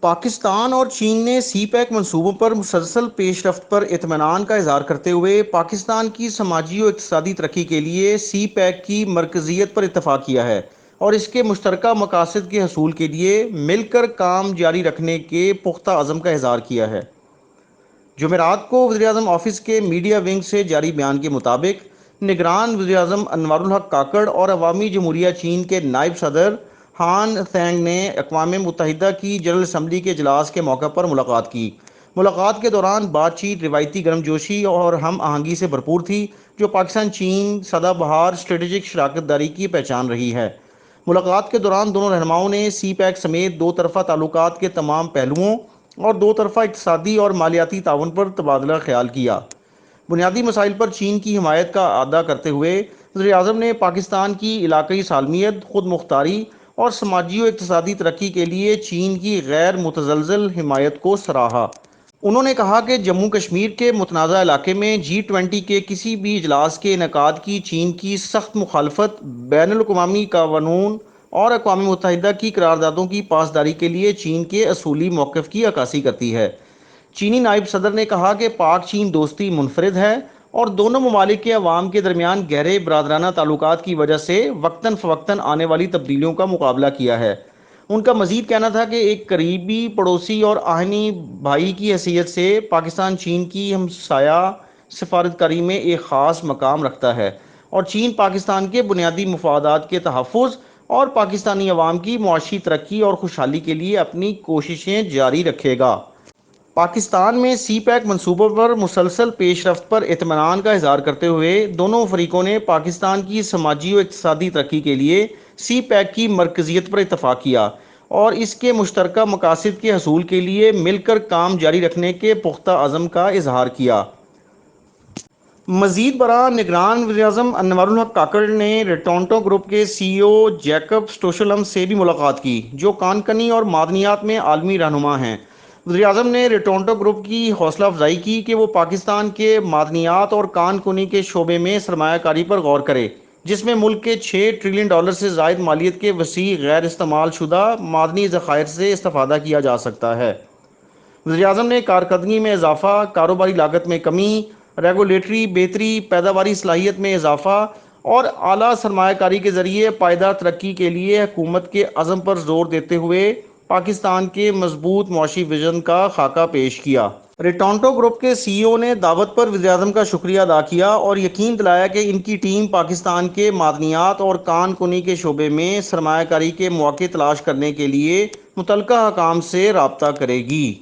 پاکستان اور چین نے سی پیک منصوبوں پر مسلسل پیش رفت پر اطمینان کا اظہار کرتے ہوئے پاکستان کی سماجی و اقتصادی ترقی کے لیے سی پیک کی مرکزیت پر اتفاق کیا ہے اور اس کے مشترکہ مقاصد کے حصول کے لیے مل کر کام جاری رکھنے کے پختہ عزم کا اظہار کیا ہے۔ جمعرات کو وزیراعظم آفس کے میڈیا ونگ سے جاری بیان کے مطابق نگران وزیراعظم انوار الحق کاکڑ اور عوامی جمہوریہ چین کے نائب صدر ہان تھینگ نے اقوام متحدہ کی جنرل اسمبلی کے اجلاس کے موقع پر ملاقات کی۔ ملاقات کے دوران بات چیت روایتی گرم جوشی اور ہم آہنگی سے بھرپور تھی، جو پاکستان چین سدا بہار اسٹریٹجک شراکت داری کی پہچان رہی ہے۔ ملاقات کے دوران دونوں رہنماؤں نے سی پیک سمیت دو طرفہ تعلقات کے تمام پہلوؤں اور دو طرفہ اقتصادی اور مالیاتی تعاون پر تبادلہ خیال کیا۔ بنیادی مسائل پر چین کی حمایت کا اعادہ کرتے ہوئے وزیراعظم نے پاکستان کی علاقائی سالمیت، خود مختاری اور سماجی و اقتصادی ترقی کے لیے چین کی غیر متزلزل حمایت کو سراہا۔ انہوں نے کہا کہ جموں کشمیر کے متنازع علاقے میں G20 کے کسی بھی اجلاس کے انعقاد کی چین کی سخت مخالفت بین الاقوامی قوانین اور اقوام متحدہ کی قراردادوں کی پاسداری کے لیے چین کے اصولی موقف کی عکاسی کرتی ہے۔ چینی نائب صدر نے کہا کہ پاک چین دوستی منفرد ہے اور دونوں ممالک کے عوام کے درمیان گہرے برادرانہ تعلقات کی وجہ سے وقتاً فوقتاً آنے والی تبدیلیوں کا مقابلہ کیا ہے۔ ان کا مزید کہنا تھا کہ ایک قریبی پڑوسی اور آہنی بھائی کی حیثیت سے پاکستان چین کی ہمسایہ سفارتکاری میں ایک خاص مقام رکھتا ہے اور چین پاکستان کے بنیادی مفادات کے تحفظ اور پاکستانی عوام کی معاشی ترقی اور خوشحالی کے لیے اپنی کوششیں جاری رکھے گا۔ پاکستان میں سی پیک منصوبوں پر مسلسل پیش رفت پر اطمینان کا اظہار کرتے ہوئے دونوں فریقوں نے پاکستان کی سماجی و اقتصادی ترقی کے لیے سی پیک کی مرکزیت پر اتفاق کیا اور اس کے مشترکہ مقاصد کے حصول کے لیے مل کر کام جاری رکھنے کے پختہ عزم کا اظہار کیا۔ مزید برآں نگران وزیراعظم انوار الحق کاکڑ نے ریٹونٹو گروپ کے سی ای او جیکب سٹوشلم سے بھی ملاقات کی، جو کان کنی اور معدنیات میں عالمی رہنما ہیں۔ وزیراعظم نے ریٹونٹو گروپ کی حوصلہ افزائی کی کہ وہ پاکستان کے معدنیات اور کان کنی کے شعبے میں سرمایہ کاری پر غور کرے، جس میں ملک کے $6 ٹریلین سے زائد مالیت کے وسیع غیر استعمال شدہ معدنی ذخائر سے استفادہ کیا جا سکتا ہے۔ وزیراعظم نے کارکردگی میں اضافہ، کاروباری لاگت میں کمی، ریگولیٹری بہتری، پیداواری صلاحیت میں اضافہ اور اعلیٰ سرمایہ کاری کے ذریعے پائیدار ترقی کے لیے حکومت کے عزم پر زور دیتے ہوئے پاکستان کے مضبوط معاشی وژن کا خاکہ پیش کیا۔ ریٹونٹو گروپ کے سی ای او نے دعوت پر وزیراعظم کا شکریہ ادا کیا اور یقین دلایا کہ ان کی ٹیم پاکستان کے معدنیات اور کان کنی کے شعبے میں سرمایہ کاری کے مواقع تلاش کرنے کے لیے متعلقہ حکام سے رابطہ کرے گی۔